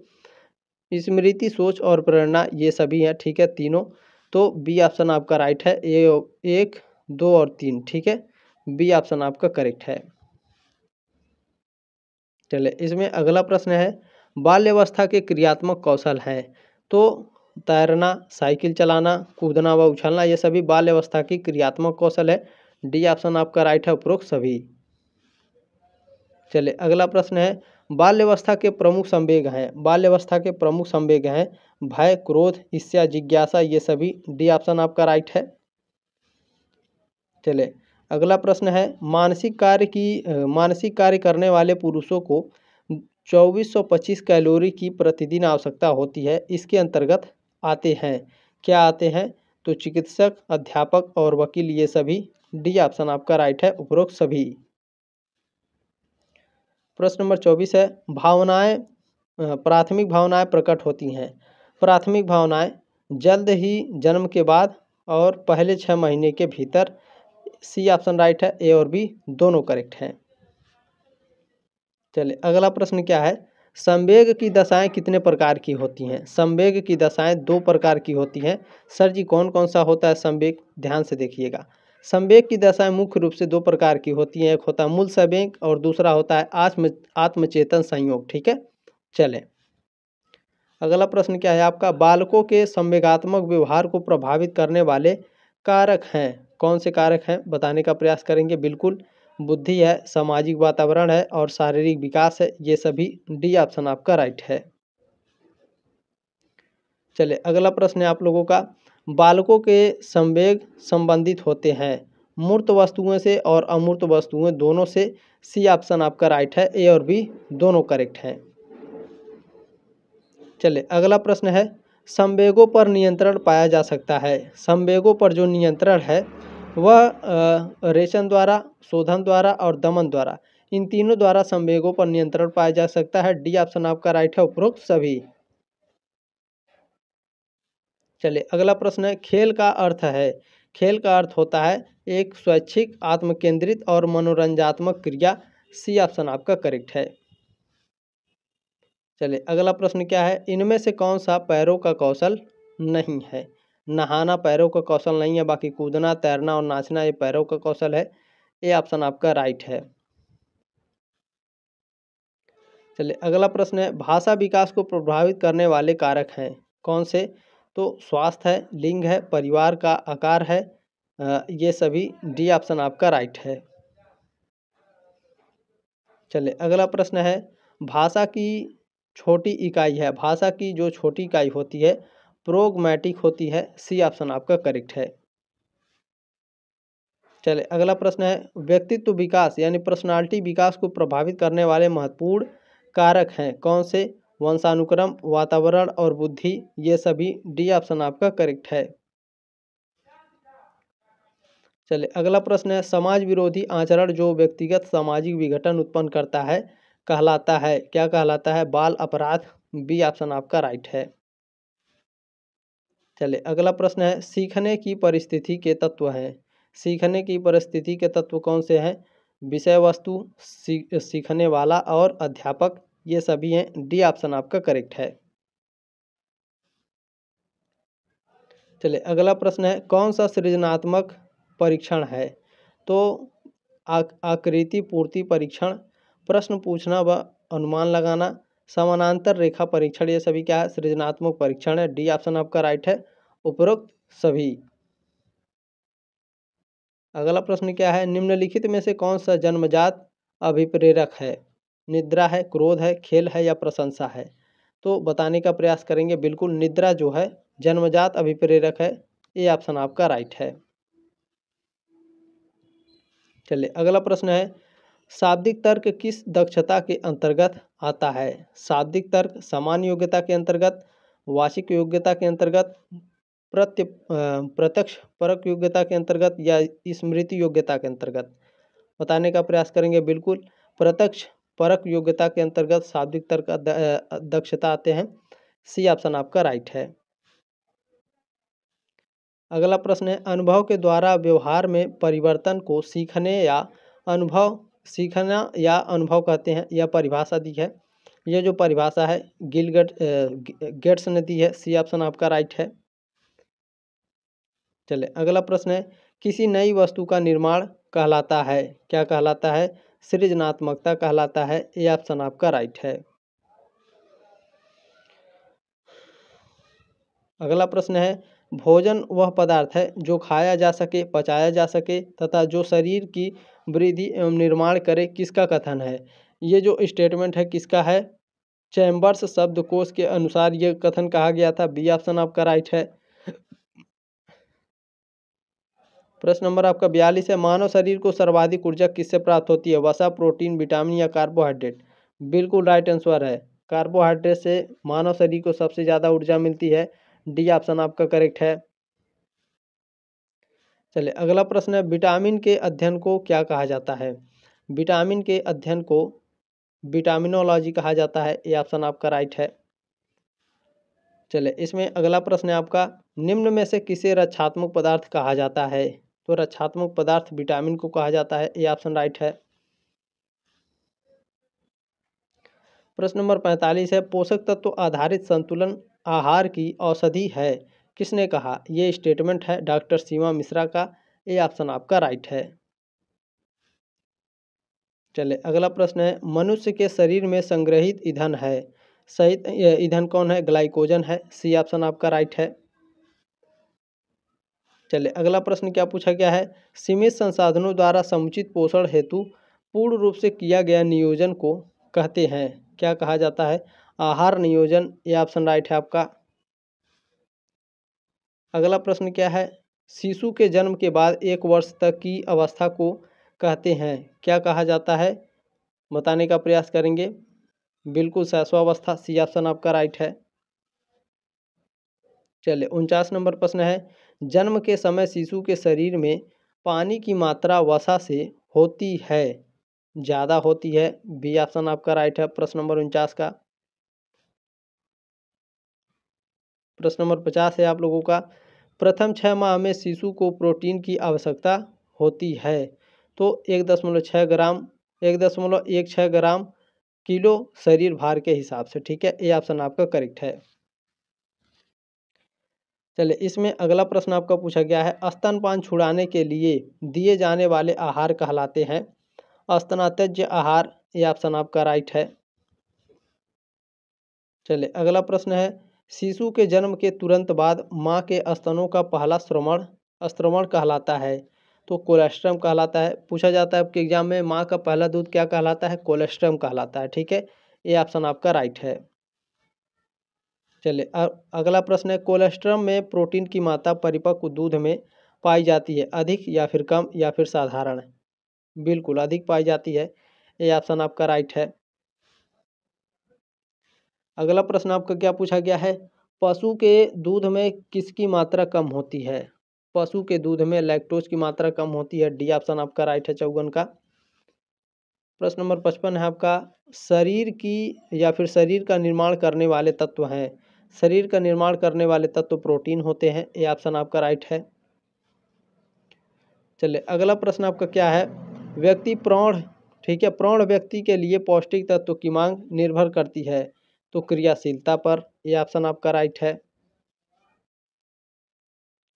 स्मृति, सोच और प्रेरणा, ये सभी हैं, ठीक है, तीनों। तो बी ऑप्शन आपका राइट है। ए 1, 2 और 3, ठीक है। बी ऑप्शन आपका करेक्ट है। चलिए इसमें अगला प्रश्न है, बाल्यावस्था के क्रियात्मक कौशल हैं? तो तैरना, साइकिल चलाना, कूदना व उछलना, ये सभी बाल्यावस्था की क्रियात्मक कौशल है। डी ऑप्शन आपका राइट है, उपरोक्त सभी। चलिए अगला प्रश्न है, बाल्यावस्था के प्रमुख संवेग हैं? बाल्यावस्था के प्रमुख संवेग हैं भय, क्रोध, ईर्ष्या, जिज्ञासा, ये सभी। डी ऑप्शन आपका राइट है। चले अगला प्रश्न है, मानसिक कार्य करने वाले पुरुषों को 2425 कैलोरी की प्रतिदिन आवश्यकता होती है, इसके अंतर्गत आते हैं, क्या आते हैं? तो चिकित्सक, अध्यापक और वकील, ये सभी। डी ऑप्शन आपका राइट है, उपरोक्त सभी। प्रश्न नंबर 24 है, प्राथमिक भावनाएं प्रकट होती हैं। प्राथमिक भावनाएं जल्द ही जन्म के बाद और पहले 6 महीने के भीतर। सी ऑप्शन राइट है। ए और बी दोनों करेक्ट हैं। चलिए अगला प्रश्न क्या है, संवेग की दशाएं कितने प्रकार की होती हैं? संवेग की दशाएं 2 प्रकार की होती हैं। सर जी कौन कौन सा होता है संवेग? ध्यान से देखिएगा। संवेग की दशाएं मुख्य रूप से 2 प्रकार की होती हैं, एक होता है मूल संवेग और दूसरा होता है आत्मचेतन संयोग, ठीक है। चले अगला प्रश्न क्या है आपका, बालकों के संवेगात्मक व्यवहार को प्रभावित करने वाले कारक हैं, कौन से कारक हैं बताने का प्रयास करेंगे। बिल्कुल, बुद्धि है, सामाजिक वातावरण है और शारीरिक विकास है, ये सभी डी ऑप्शन आपका राइट है। चलिए अगला प्रश्न है आप लोगों का, बालकों के संवेग संबंधित होते हैं मूर्त वस्तुओं से और अमूर्त वस्तुओं दोनों से। सी ऑप्शन आपका राइट है, ए और बी दोनों करेक्ट हैं। चलिए अगला प्रश्न है, संवेगों पर नियंत्रण पाया जा सकता है। संवेगों पर जो नियंत्रण है वह रेचन द्वारा, शोधन द्वारा और दमन द्वारा, इन तीनों द्वारा संवेगों पर नियंत्रण पाया जा सकता है। डी ऑप्शन आपका राइट है, उपरोक्त सभी। चलिए अगला प्रश्न है, खेल का अर्थ है। खेल का अर्थ होता है एक स्वैच्छिक, आत्मकेंद्रित और मनोरंजनात्मक क्रिया। सी ऑप्शन आपका करेक्ट है। चलिए अगला प्रश्न क्या है, इनमें से कौन सा पैरों का कौशल नहीं है। नहाना पैरों का कौशल नहीं है, बाकी कूदना, तैरना और नाचना ये पैरों का कौशल है। ये ऑप्शन आपका राइट है। चलिए अगला प्रश्न है, भाषा विकास को प्रभावित करने वाले कारक हैं कौन से। तो स्वास्थ्य है, लिंग है, परिवार का आकार है, ये सभी। डी ऑप्शन आपका राइट है। चलिए अगला प्रश्न है, भाषा की छोटी इकाई है, भाषा की जो छोटी इकाई होती है प्रोग्मेटिक होती है। सी ऑप्शन आपका करेक्ट है। चलिए अगला प्रश्न है, व्यक्तित्व विकास यानी पर्सनालिटी विकास को प्रभावित करने वाले महत्वपूर्ण कारक हैं कौन से। वंशानुक्रम, वातावरण और बुद्धि, ये सभी। डी ऑप्शन आपका करेक्ट है। चलिए अगला प्रश्न है, समाज विरोधी आचरण जो व्यक्तिगत सामाजिक विघटन उत्पन्न करता है कहलाता है, क्या कहलाता है। बाल अपराध। बी ऑप्शन आपका राइट है। चलिए अगला प्रश्न है, सीखने की परिस्थिति के तत्व हैं। सीखने की परिस्थिति के तत्व कौन से हैं। विषय वस्तु, सीखने वाला और अध्यापक, ये सभी हैं। डी ऑप्शन आपका करेक्ट है। चलिए अगला प्रश्न है, कौन सा सृजनात्मक परीक्षण है। तो आकृति पूर्ति परीक्षण, प्रश्न पूछना व अनुमान लगाना, समानांतर रेखा परीक्षण, ये सभी क्या है सृजनात्मक परीक्षण है। डी ऑप्शन आपका राइट है, उपरोक्त सभी। अगला प्रश्न क्या है, निम्नलिखित में से कौन सा जन्मजात अभिप्रेरक है। निद्रा है, क्रोध है, खेल है या प्रशंसा है। तो बताने का प्रयास करेंगे। बिल्कुल, निद्रा जो है जन्मजात अभिप्रेरक है। ये ऑप्शन आपका राइट है। चलिए अगला प्रश्न है, शाब्दिक तर्क किस दक्षता के अंतर्गत आता है। शाब्दिक तर्क सामान्य योग्यता के अंतर्गत, वाचिक योग्यता के अंतर्गत, प्रत्यक्ष परक योग्यता के अंतर्गत या स्मृति योग्यता के अंतर्गत। बताने का प्रयास करेंगे। बिल्कुल, प्रत्यक्ष परक योग्यता के अंतर्गत शाब्दिक तर्क दक्षता आते हैं। सी ऑप्शन आपका राइट है। अगला प्रश्न है, अनुभव के द्वारा व्यवहार में परिवर्तन को सीखना या अनुभव कहते हैं। यह परिभाषा दी है, यह जो परिभाषा है गेट्स ने दी है। सी ऑप्शन आपका राइट है। चलिए अगला प्रश्न है, किसी नई वस्तु का निर्माण कहलाता है, क्या कहलाता है। सृजनात्मकता कहलाता है। ये ऑप्शन आपका राइट है। अगला प्रश्न है, भोजन वह पदार्थ है जो खाया जा सके, पचाया जा सके तथा जो शरीर की वृद्धि एवं निर्माण करे, किसका कथन है। ये जो स्टेटमेंट है किसका है। चैम्बर्स शब्दकोश के अनुसार ये कथन कहा गया था। बी ऑप्शन आपका राइट है। प्रश्न नंबर आपका 42 है, मानव शरीर को सर्वाधिक ऊर्जा किससे प्राप्त होती है। वसा, प्रोटीन, विटामिन या कार्बोहाइड्रेट। बिल्कुल राइट आंसर है, कार्बोहाइड्रेट से मानव शरीर को सबसे ज़्यादा ऊर्जा मिलती है। डी ऑप्शन आपका करेक्ट है। चलिए अगला प्रश्न है, विटामिन के अध्ययन को क्या कहा जाता है। विटामिन के अध्ययन को विटामिनोलॉजी कहा जाता है। ये ऑप्शन आपका राइट है। चलिए इसमें अगला प्रश्न है आपका, निम्न में से किसे रक्षात्मक पदार्थ कहा जाता है। तो रक्षात्मक पदार्थ विटामिन को कहा जाता है। ये ऑप्शन राइट है। प्रश्न नंबर 45 है, पोषक तत्व आधारित संतुलन आहार की औषधि है, किसने कहा। ये स्टेटमेंट है डॉक्टर सीमा मिश्रा का। ये ऑप्शन आपका राइट है। चलिए अगला प्रश्न है, मनुष्य के शरीर में संग्रहित ईंधन है। सही ईंधन कौन है? ग्लाइकोजन है। सी ऑप्शन आपका राइट है। चलिए अगला प्रश्न क्या पूछा गया है? सीमित संसाधनों द्वारा समुचित पोषण हेतु पूर्ण रूप से किया गया नियोजन को कहते हैं, क्या कहा जाता है? आहार नियोजन, ये ऑप्शन राइट है आपका। अगला प्रश्न क्या है? शिशु के जन्म के बाद 1 वर्ष तक की अवस्था को कहते हैं, क्या कहा जाता है? बताने का प्रयास करेंगे। बिल्कुल शैशवावस्था, सी ऑप्शन आपका राइट है। चलिए 49 नंबर प्रश्न है, जन्म के समय शिशु के शरीर में पानी की मात्रा वसा से होती है, ज़्यादा होती है? बी ऑप्शन आपका राइट है प्रश्न नंबर 49 का। प्रश्न नंबर 50 है आप लोगों का, प्रथम 6 माह में शिशु को प्रोटीन की आवश्यकता होती है, तो 1.6 ग्राम 1.16 ग्राम किलो शरीर भार के हिसाब से, ठीक है, ये ऑप्शन आपका करेक्ट है। चलिए इसमें अगला प्रश्न आपका पूछा गया है, स्तनपान छुड़ाने के लिए दिए जाने वाले आहार कहलाते हैं स्तनात्यज आहार, ये ऑप्शन आपका राइट है। चलिए अगला प्रश्न है, शिशु के जन्म के तुरंत बाद माँ के स्तनों का पहला स्त्रवण कहलाता है, तो कोलेस्ट्रम कहलाता है। पूछा जाता है आपके एग्जाम में, माँ का पहला दूध क्या कहलाता है? कोलेस्ट्रम कहलाता है, ठीक है, ये ऑप्शन आपका राइट है। चलिए अगला प्रश्न है, कोलेस्ट्रम में प्रोटीन की मात्रा परिपक्व दूध में पाई जाती है, अधिक या फिर कम या फिर साधारण? बिल्कुल अधिक पाई जाती है, ये ऑप्शन आपका राइट है। अगला प्रश्न आपका क्या पूछा गया है, पशु के दूध में किसकी मात्रा कम होती है? पशु के दूध में लैक्टोज की मात्रा कम होती है, डी ऑप्शन आपका राइट है 54 का। प्रश्न नंबर 55 है आपका, शरीर की या फिर शरीर का निर्माण करने वाले तत्व हैं, शरीर का निर्माण करने वाले तत्व प्रोटीन होते हैं, ये ऑप्शन आपका राइट है। चलिए अगला प्रश्न आपका क्या है, व्यक्ति प्रौढ़, ठीक है, प्रौढ़ व्यक्ति के लिए पौष्टिक तत्व की मांग निर्भर करती है, तो क्रियाशीलता पर, ये ऑप्शन आपका राइट है।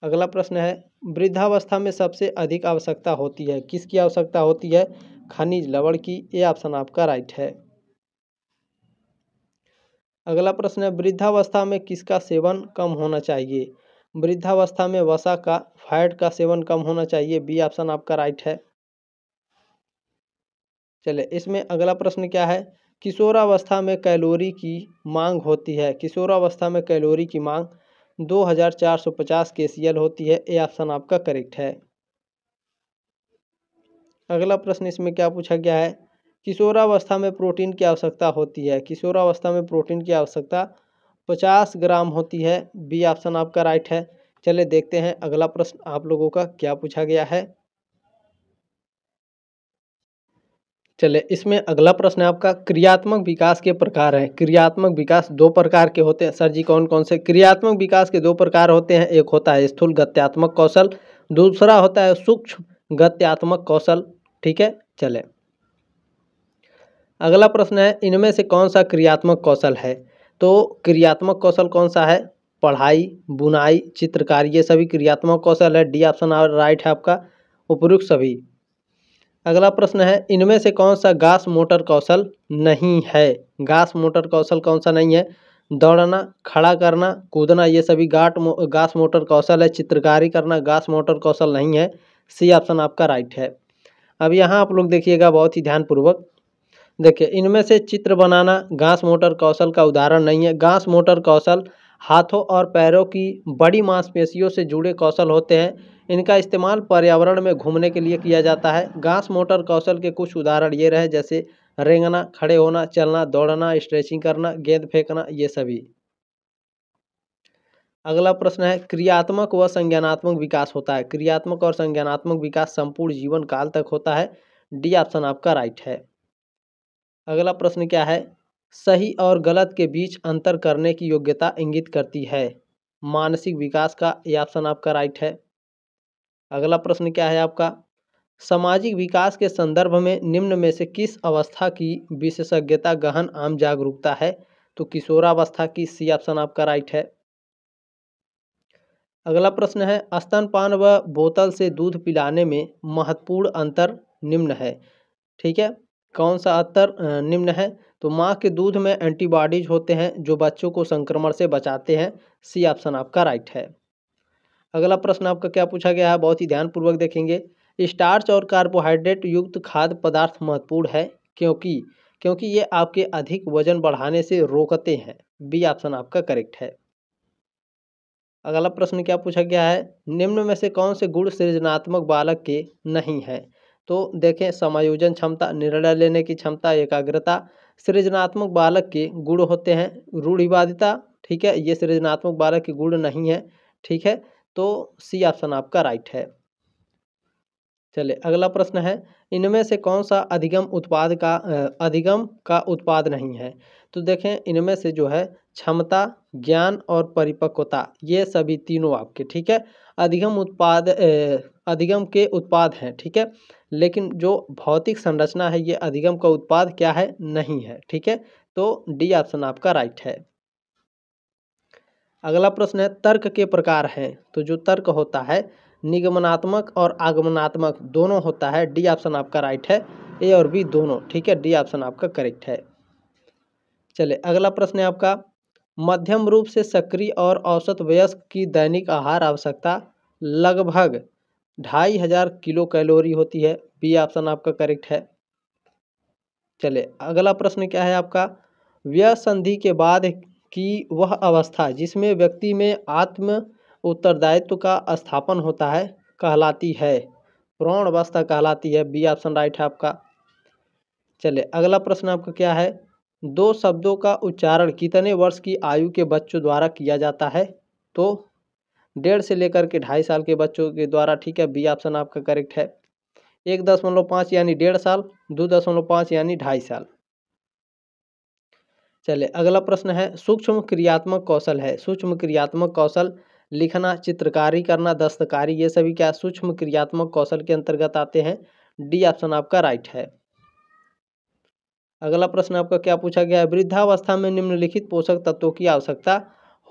अगला प्रश्न है, वृद्धावस्था में सबसे अधिक आवश्यकता होती है, किसकी आवश्यकता होती है? खनिज लवण की, ये ऑप्शन आपका राइट है। अगला प्रश्न है, वृद्धावस्था में किसका सेवन कम होना चाहिए? वृद्धावस्था में वसा का, फैट का सेवन कम होना चाहिए, बी ऑप्शन आपका राइट है। चलिए इसमें अगला प्रश्न क्या है, किशोरावस्था में कैलोरी की मांग होती है, किशोरावस्था में कैलोरी की मांग 2450 kcal होती है, ये ऑप्शन आपका करेक्ट है। अगला प्रश्न इसमें क्या पूछा गया है, किशोरावस्था में प्रोटीन की आवश्यकता होती है, किशोरावस्था में प्रोटीन की आवश्यकता 50 ग्राम होती है, बी ऑप्शन आपका राइट है। चलिए देखते हैं अगला प्रश्न आप लोगों का क्या पूछा गया है। चलिए इसमें अगला प्रश्न है आपका, क्रियात्मक विकास के प्रकार हैं, क्रियात्मक विकास 2 प्रकार के होते हैं, सर जी कौन कौन से? क्रियात्मक विकास के 2 प्रकार होते हैं, एक होता है स्थूल गत्यात्मक कौशल, दूसरा होता है सूक्ष्म गत्यात्मक कौशल, ठीक है। चले अगला प्रश्न है, इनमें से कौन सा क्रियात्मक कौशल है? तो क्रियात्मक कौशल कौन सा है? पढ़ाई, बुनाई, चित्रकारी, ये सभी क्रियात्मक कौशल है, डी ऑप्शन राइट है आपका, उपयुक्त सभी। अगला प्रश्न है, इनमें से कौन सा घास मोटर कौशल नहीं है? घास मोटर कौशल कौन सा नहीं है? दौड़ना, खड़ा करना, कूदना, ये सभी घास मोटर कौशल है। चित्रकारी करना घास मोटर कौशल नहीं है, सी ऑप्शन आपका राइट है। अब यहाँ आप लोग देखिएगा बहुत ही ध्यानपूर्वक, देखिए इनमें से चित्र बनाना घास मोटर कौशल का उदाहरण नहीं है। घास मोटर कौशल हाथों और पैरों की बड़ी मांसपेशियों से जुड़े कौशल होते हैं, इनका इस्तेमाल पर्यावरण में घूमने के लिए किया जाता है। घास मोटर कौशल के कुछ उदाहरण ये रहे, जैसे रेंगना, खड़े होना, चलना, दौड़ना, स्ट्रेचिंग करना, गेंद फेंकना, ये सभी। अगला प्रश्न है, क्रियात्मक व संज्ञानात्मक विकास होता है, क्रियात्मक और संज्ञानात्मक विकास संपूर्ण जीवन काल तक होता है, डी ऑप्शन आपका राइट है। अगला प्रश्न क्या है, सही और गलत के बीच अंतर करने की योग्यता इंगित करती है, मानसिक विकास का, ये ऑप्शन आपका राइट है। अगला प्रश्न क्या है आपका, सामाजिक विकास के संदर्भ में निम्न में से किस अवस्था की विशेषज्ञता गहन आम जागरूकता है? तो किशोरावस्था की, सी ऑप्शन आपका राइट है। अगला प्रश्न है, स्तनपान व बोतल से दूध पिलाने में महत्वपूर्ण अंतर निम्न है, ठीक है। कौन सा उत्तर निम्न है? तो माँ के दूध में एंटीबॉडीज होते हैं जो बच्चों को संक्रमण से बचाते हैं। सी ऑप्शन आपका राइट है। अगला प्रश्न आपका क्या पूछा गया है, बहुत ही ध्यानपूर्वक देखेंगे। स्टार्च और कार्बोहाइड्रेट युक्त खाद्य पदार्थ महत्वपूर्ण है क्योंकि क्योंकि ये आपके अधिक वजन बढ़ाने से रोकते हैं। बी ऑप्शन आपका करेक्ट है। अगला प्रश्न क्या पूछा गया है, निम्न में से कौन से गुण सृजनात्मक बालक के नहीं है? तो देखें, समायोजन क्षमता, निर्णय लेने की क्षमता, एकाग्रता। सृजनात्मक बालक के गुण होते हैं रूढ़िवादिता, ठीक है, ये सृजनात्मक बालक के गुण नहीं है, ठीक है, तो सी ऑप्शन आपका राइट है। चलिए अगला प्रश्न है, इनमें से कौन सा अधिगम का उत्पाद नहीं है? तो देखें, इनमें से जो है क्षमता, ज्ञान और परिपक्वता, ये सभी तीनों आपके, ठीक है, अधिगम के उत्पाद हैं, ठीक है, लेकिन जो भौतिक संरचना है ये अधिगम का उत्पाद क्या है? नहीं है, ठीक है, तो डी ऑप्शन आपका राइट है। अगला प्रश्न है, तर्क के प्रकार हैं। तो जो तर्क होता है निगमनात्मक और आगमनात्मक दोनों होता है। डी ऑप्शन आपका राइट है, ए और बी दोनों, ठीक है, डी ऑप्शन आपका करेक्ट है। चलिए अगला प्रश्न है आपका, मध्यम रूप से सक्रिय और औसत वयस्क की दैनिक आहार आवश्यकता लगभग 2500 किलो कैलोरी होती है। बी ऑप्शन आपका करेक्ट है। चलिए अगला प्रश्न क्या है आपका, व्यय संधि के बाद की वह अवस्था जिसमें व्यक्ति में आत्म उत्तरदायित्व का स्थापन होता है कहलाती है? प्रौढ़ अवस्था कहलाती है। बी ऑप्शन राइट है आपका। चलिए अगला प्रश्न आपका क्या है, दो शब्दों का उच्चारण कितने वर्ष की आयु के बच्चों द्वारा किया जाता है? तो 1.5 से लेकर के 2.5 साल के बच्चों के द्वारा, ठीक है, बी ऑप्शन आपका करेक्ट है। 1.5 यानी 1.5 साल, 2.5 यानी 2.5 साल। चलिए अगला प्रश्न है, सूक्ष्म क्रियात्मक कौशल है। सूक्ष्म क्रियात्मक कौशल लिखना, चित्रकारी करना, दस्तकारी, ये सभी क्या सूक्ष्म क्रियात्मक कौशल के अंतर्गत आते हैं। डी ऑप्शन आपका राइट है। अगला प्रश्न आपका क्या पूछा गया है, वृद्धावस्था में निम्नलिखित पोषक तत्वों की आवश्यकता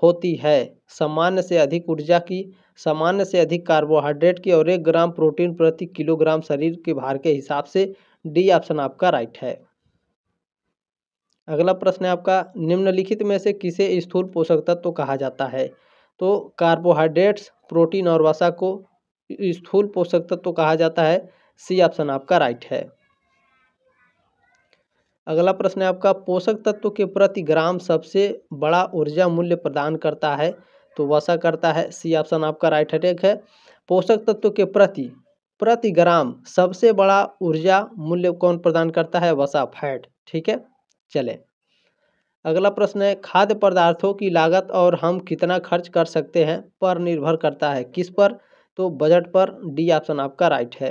होती है? सामान्य से अधिक ऊर्जा की, सामान्य से अधिक कार्बोहाइड्रेट की और 1 ग्राम प्रोटीन प्रति किलोग्राम शरीर के भार के हिसाब से। डी ऑप्शन आपका राइट है। अगला प्रश्न है आपका, निम्नलिखित में से किसे स्थूल पोषक तत्व कहा जाता है? तो कार्बोहाइड्रेट्स, प्रोटीन और वसा को स्थूल पोषक तत्व कहा जाता है। सी ऑप्शन आपका राइट है। अगला प्रश्न है आपका, पोषक तत्व के प्रति ग्राम सबसे बड़ा ऊर्जा मूल्य प्रदान करता है? तो वसा करता है। सी ऑप्शन आपका राइट है। पोषक तत्व के प्रति ग्राम सबसे बड़ा ऊर्जा मूल्य कौन प्रदान करता है? वसा, फैट, ठीक है। चले अगला प्रश्न है, खाद्य पदार्थों की लागत और हम कितना खर्च कर सकते हैं पर निर्भर करता है, किस पर? तो बजट पर। डी ऑप्शन आपका राइट है।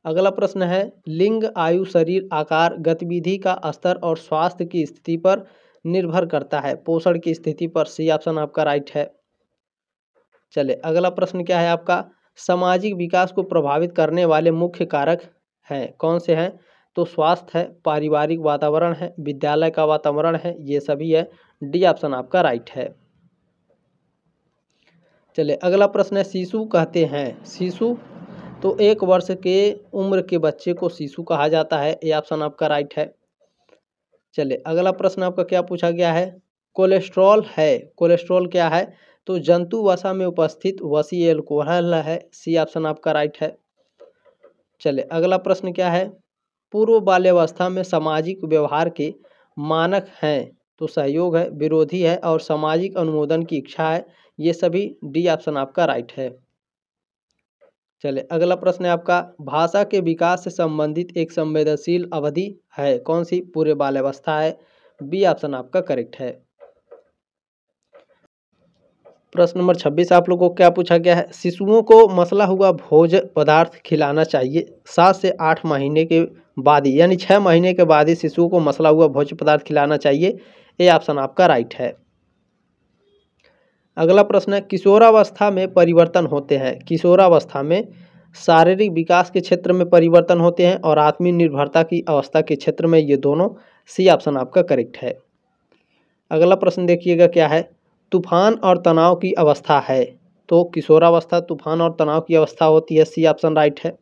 अगला प्रश्न है, लिंग, आयु, शरीर आकार, गतिविधि का स्तर और स्वास्थ्य की स्थिति पर निर्भर करता है, पोषण की स्थिति पर। सी ऑप्शन आपका राइट है। चले अगला प्रश्न क्या है आपका, सामाजिक विकास को प्रभावित करने वाले मुख्य कारक हैं, कौन से हैं? तो स्वास्थ्य है, पारिवारिक वातावरण है, विद्यालय का वातावरण है, ये सभी है। डी ऑप्शन आपका राइट है। चलिए अगला प्रश्न है, शिशु कहते हैं। शिशु, तो 1 वर्ष के उम्र के बच्चे को शिशु कहा जाता है। ए ऑप्शन आपका राइट है। चलिए अगला प्रश्न आपका क्या पूछा गया है, कोलेस्ट्रॉल है। कोलेस्ट्रॉल क्या है? तो जंतु वसा में उपस्थित वसीय एल्कोहल है। सी ऑप्शन आपका राइट है। चलिए अगला प्रश्न क्या है, पूर्व बाल्यावस्था में सामाजिक व्यवहार के मानक हैं? तो सहयोग है, विरोधी है और सामाजिक अनुमोदन की इच्छा है, ये सभी। डी ऑप्शन आपका राइट है। चलिए अगला प्रश्न है आपका, भाषा के विकास से संबंधित एक संवेदनशील अवधि है, कौन सी? पूर्व बाल्यावस्था है। बी ऑप्शन आपका करेक्ट है। प्रश्न नंबर 26 आप लोगों को क्या पूछा गया है, शिशुओं को मसला हुआ भोज्य पदार्थ खिलाना चाहिए 7 से 8 महीने के बाद ही, यानी 6 महीने के बाद ही शिशुओं को मसला हुआ भोज्य पदार्थ खिलाना चाहिए। ये ऑप्शन आपका राइट है। अगला प्रश्न है, किशोरावस्था में परिवर्तन होते हैं। किशोरावस्था में शारीरिक विकास के क्षेत्र में परिवर्तन होते हैं और आत्मनिर्भरता की अवस्था के क्षेत्र में, ये दोनों। सी ऑप्शन आपका करेक्ट है। अगला प्रश्न देखिएगा क्या है, तूफान और तनाव की अवस्था है। तो किशोरावस्था तूफान और तनाव की अवस्था होती है। सी ऑप्शन राइट है।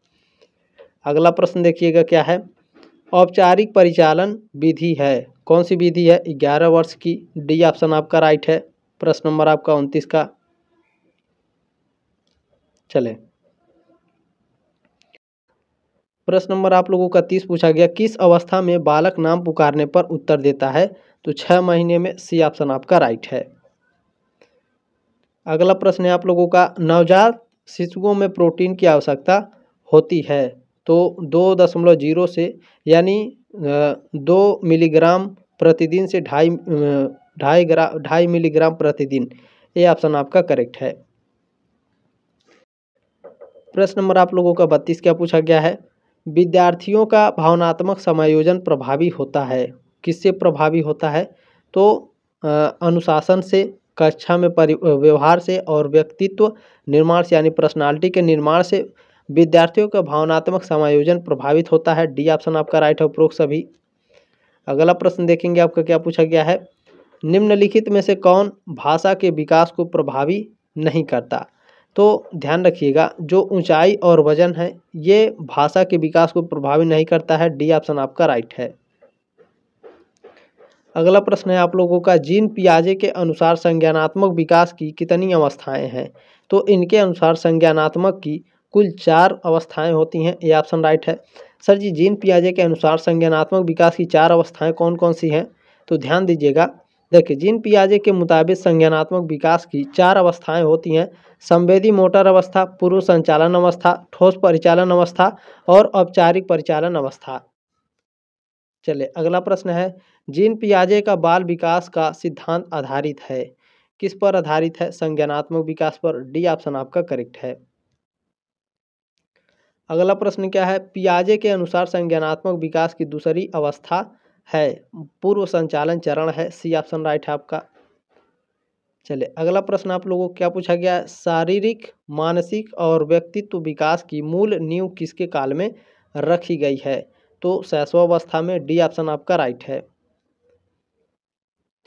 अगला प्रश्न देखिएगा क्या है। औपचारिक परिचालन विधि है, कौन सी विधि है? 11 वर्ष की। डी ऑप्शन आपका राइट है। प्रश्न नंबर आपका 29 का। चले प्रश्न नंबर आप लोगों का 30 पूछा गया, किस अवस्था में बालक नाम पुकारने पर उत्तर देता है? तो 6 महीने में। सी ऑप्शन आपका राइट है। अगला प्रश्न है आप लोगों का, नवजात शिशुओं में प्रोटीन की आवश्यकता होती है? तो 2.0 से यानी 2 मिलीग्राम प्रतिदिन से 2.5 मिलीग्राम प्रतिदिन। ये ऑप्शन आपका करेक्ट है। प्रश्न नंबर आप लोगों का 32 क्या पूछा गया है? विद्यार्थियों का भावनात्मक समायोजन प्रभावी होता है, किससे प्रभावी होता है? तो अनुशासन से, कक्षा में व्यवहार से और व्यक्तित्व निर्माण से यानी पर्सनालिटी के निर्माण से विद्यार्थियों का भावनात्मक समायोजन प्रभावित होता है। डी ऑप्शन आपका राइट है, उपरोक्त सभी। अगला प्रश्न देखेंगे आपका क्या पूछा गया है। निम्नलिखित में से कौन भाषा के विकास को प्रभावी नहीं करता? तो ध्यान रखिएगा, जो ऊंचाई और वजन है ये भाषा के विकास को प्रभावित नहीं करता है। डी ऑप्शन आपका राइट है। अगला प्रश्न है आप लोगों का, जीन पियाजे के अनुसार संज्ञानात्मक विकास की कितनी अवस्थाएं हैं? तो इनके अनुसार संज्ञानात्मक की कुल 4 अवस्थाएं होती हैं। ये ऑप्शन राइट है। सर जी, जीन पियाजे के अनुसार संज्ञानात्मक विकास की 4 अवस्थाएं कौन कौन सी हैं? तो ध्यान दीजिएगा, देखिए जीन पियाजे के मुताबिक संज्ञानात्मक विकास की 4 अवस्थाएं होती हैं। संवेदी मोटर अवस्था, पूर्व संचालन अवस्था, ठोस परिचालन अवस्था और औपचारिक परिचालन अवस्था। चले अगला प्रश्न है, जीन पियाजे का बाल विकास का सिद्धांत आधारित है, किस पर आधारित है? संज्ञानात्मक विकास पर। डी ऑप्शन आपका करेक्ट है। अगला प्रश्न क्या है, पियाजे के अनुसार संज्ञानात्मक विकास की दूसरी अवस्था है, पूर्व संचालन चरण है। सी ऑप्शन राइट है आपका। चले अगला प्रश्न आप लोगों को क्या पूछा गया है, शारीरिक, मानसिक और व्यक्तित्व विकास की मूल नींव किसके काल में रखी गई है? तो शैशवावस्था में। डी ऑप्शन आपका राइट है।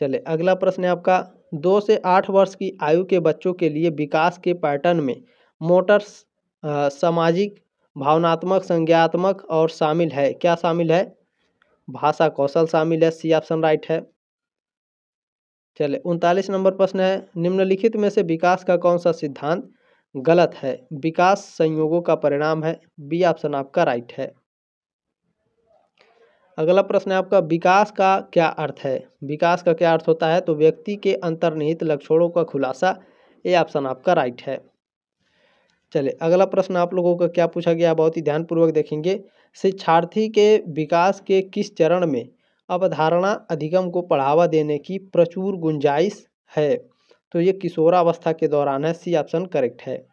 चले अगला प्रश्न है आपका, 2 से 8 वर्ष की आयु के बच्चों के लिए विकास के पैटर्न में मोटर, सामाजिक, भावनात्मक, संज्ञानात्मक और शामिल है, क्या शामिल है? भाषा कौशल शामिल है। सी ऑप्शन राइट है। चले 39 नंबर प्रश्न है, निम्नलिखित में से विकास का कौन सा सिद्धांत गलत है? विकास संयोगों का परिणाम है। बी ऑप्शन आपका राइट है। अगला प्रश्न है आपका, विकास का क्या अर्थ है? विकास का क्या अर्थ होता है? तो व्यक्ति के अंतर्निहित लक्षणों का खुलासा। ये ऑप्शन आपका राइट है। चले अगला प्रश्न आप लोगों का क्या पूछा गया, बहुत ही ध्यानपूर्वक देखेंगे। शिक्षार्थी के विकास के किस चरण में अवधारणा अधिगम को बढ़ावा देने की प्रचुर गुंजाइश है? तो ये किशोरावस्था के दौरान है। सी ऑप्शन करेक्ट है।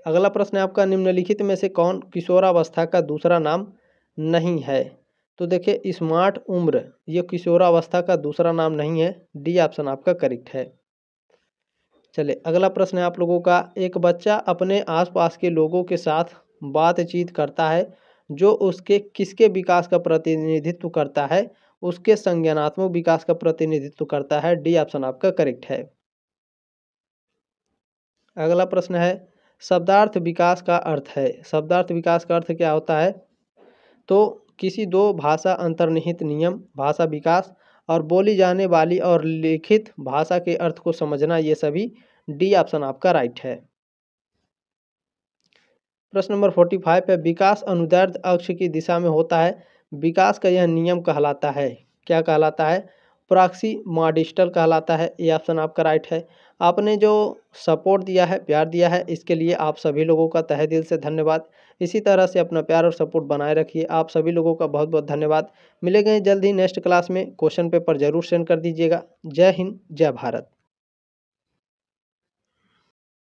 अगला प्रश्न है आपका, निम्नलिखित में से कौन किशोरावस्था का दूसरा नाम नहीं है? तो देखिए स्मार्ट उम्र ये किशोरावस्था का दूसरा नाम नहीं है। डी ऑप्शन आपका करेक्ट है। चले अगला प्रश्न है आप लोगों का, एक बच्चा अपने आसपास के लोगों के साथ बातचीत करता है जो उसके किसके विकास का प्रतिनिधित्व करता है? उसके संज्ञानात्मक विकास का प्रतिनिधित्व करता है। डी ऑप्शन आपका करेक्ट है। अगला प्रश्न है, शब्दार्थ विकास का अर्थ है। शब्दार्थ विकास का अर्थ क्या होता है? तो किसी दो भाषा अंतर्निहित नियम, भाषा विकास और बोली जाने वाली और लिखित भाषा के अर्थ को समझना, ये सभी। डी ऑप्शन आपका राइट है। प्रश्न नंबर 45 है, विकास अनुदैर्ध्य अक्ष की दिशा में होता है, विकास का यह नियम कहलाता है, क्या कहलाता है? प्रॉक्सिमाडिस्टल कहलाता है। ये ऑप्शन आपका राइट है। आपने जो सपोर्ट दिया है, प्यार दिया है, इसके लिए आप सभी लोगों का तहे दिल से धन्यवाद। इसी तरह से अपना प्यार और सपोर्ट बनाए रखिए। आप सभी लोगों का बहुत बहुत धन्यवाद। मिलेंगे जल्द ही नेक्स्ट क्लास में। क्वेश्चन पेपर जरूर सेंड कर दीजिएगा। जय हिंद, जय भारत।